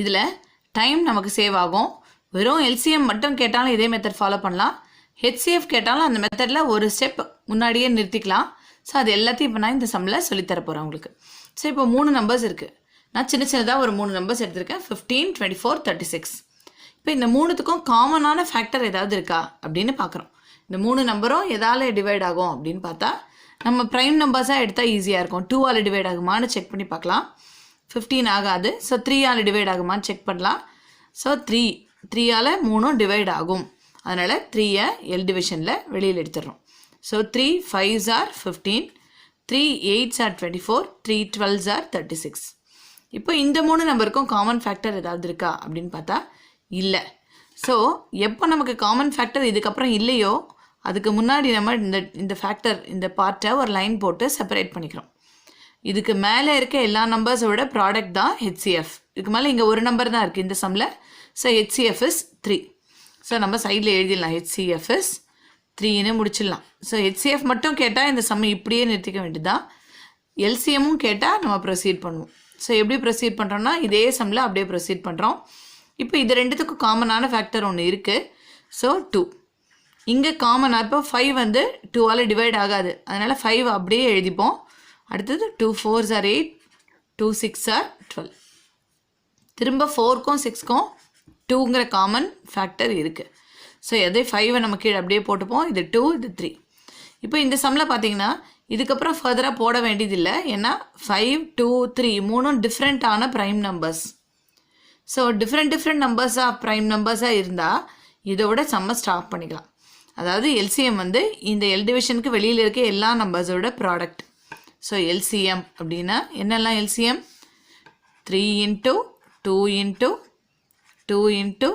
இதில் டைம் நமக்கு சேவ் ஆகும். வெறும் எல்சிஎம் மட்டும் கேட்டாலும் இதே மெத்தட் ஃபாலோ பண்ணலாம். ஹெச்சிஎஃப் கேட்டாலும் அந்த மெத்தடில் ஒரு ஸ்டெப் முன்னாடியே நிறுத்திக்கலாம். ஸோ அது எல்லாத்தையும் இப்போ நான் இந்த சம்மில் சொல்லித்தர போகிறேன் உங்களுக்கு. ஸோ இப்போ 3 நம்பர்ஸ் இருக்குது. நான் சின்னதாக ஒரு 3 நம்பர்ஸ் எடுத்திருக்கேன். 15, 24, 36. இப்போ இந்த 3த்துக்கும் காமனான ஃபேக்டர் ஏதாவது இருக்கா அப்படின்னு பார்க்குறோம். இந்த 3 நம்பரும் எதால் டிவைட் ஆகும் அப்படின்னு பார்த்தா நம்ம ப்ரைம் நம்பர்ஸாக எடுத்தால் ஈஸியாக இருக்கும். 2ஆல் டிவைட் ஆகுமான்னு செக் பண்ணி பார்க்கலாம். 15 ஆகாது. ஸோ 3ஆல் டிவைட் ஆகுமான்னு செக் பண்ணலாம். ஸோ 3ஆல் 3 டிவைட் ஆகும். அதனால் 3ஐ எல் டிவிஷனில் வெளியில் எடுத்துடுறோம். So 3 5s are 15, 3 8s are 24, 3 12s are 36. இப்போ இந்த 3 நம்பருக்கும் காமன் ஃபேக்டர் ஏதாவது இருக்கா அப்படின்னு பார்த்தா இல்லை. ஸோ எப்போ நமக்கு காமன் ஃபேக்டர் இதுக்கப்புறம் இல்லையோ அதுக்கு முன்னாடி நம்ம இந்த ஃபேக்டர் இந்த பார்ட்டை ஒரு லைன் போட்டு செப்பரேட் பண்ணிக்கிறோம். இதுக்கு மேலே இருக்க எல்லா நம்பர்ஸோட ப்ராடக்ட் தான் ஹெச்சிஎஃப். இதுக்கு மேலே இங்கே ஒரு நம்பர் தான் இருக்குது இந்த சம்மில். So HCF is 3. ஸோ நம்ம சைடில் எழுதிடலாம் ஹெச்சிஎஃப் இஸ் 3ன்னு முடிச்சிடலாம். ஸோ ஹெச்சிஎஃப் மட்டும் கேட்டால் இந்த சம்மை இப்படியே நிறுத்திக்க வேண்டியதுதான். எல்சிஎம்மும் கேட்டால் நம்ம ப்ரொசீட் பண்ணுவோம். ஸோ எப்படி ப்ரொசீட் பண்ணுறோன்னா இதே சம்மில் அப்படியே ப்ரொசீட் பண்ணுறோம். இப்போ இது ரெண்டுத்துக்கும் காமனான ஃபேக்டர் ஒன்று இருக்குது. ஸோ 2 இங்கே காமனாக இப்போ 5 வந்து 2ஆல் டிவைட் ஆகாது. அதனால் 5 அப்படியே எழுதிப்போம். அடுத்தது 2 4s are 8, 2 6s are 12. திரும்ப 4க்கும் 6க்கும் 2ங்கிற காமன் ஃபேக்டர் இருக்குது. ஸோ எதே 5ஐ நம்ம கீழே அப்படியே போட்டுப்போம். இது 2, இது 3. இப்போ இந்த சம்மில் பார்த்தீங்கன்னா இதுக்கப்புறம் ஃபர்தராக போட வேண்டியதில்லை. ஏன்னா 5 2 3 3 டிஃப்ரெண்ட்டான ப்ரைம் நம்பர்ஸ். ஸோ டிஃப்ரெண்ட் நம்பர்ஸாக ப்ரைம் நம்பர்ஸாக இருந்தால் இதோட சம்மை ஸ்டாப் பண்ணிக்கலாம். அதாவது எல்சிஎம் வந்து இந்த எல் டிவிஷனுக்கு வெளியில் இருக்க எல்லா நம்பர்ஸோட ப்ராடக்ட். ஸோ எல்சிஎம் அப்படின்னா என்னெல்லாம் LCM 3 into 2 into 2 into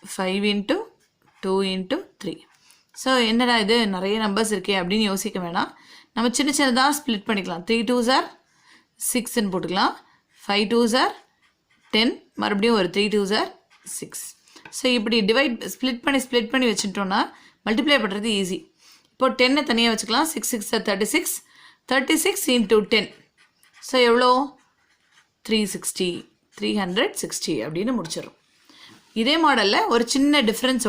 5 into 2 into 3. So என்னடா இது நிறைய நம்பர்ஸ் இருக்கே அப்படின்னு யோசிக்க வேணாம். நம்ம சின்னதாக ஸ்ப்ளிட் பண்ணிக்கலாம். 3 2s are 6ன்னு போட்டுக்கலாம். 5 2s are 10, மறுபடியும் ஒரு 3 2s are 6. ஸோ இப்படி ஸ்ப்ளிட் பண்ணி வச்சுட்டோன்னா மல்டிப்ளை பண்ணுறது ஈஸி. இப்போ 10 தனியாக வச்சுக்கலாம். 6 6 are 36, 36 into 10. ஸோ எவ்வளோ 360 அப்படின்னு முடிச்சிடும். இதே மாடலில் ஒரு சின்ன டிஃப்ரென்ஸ்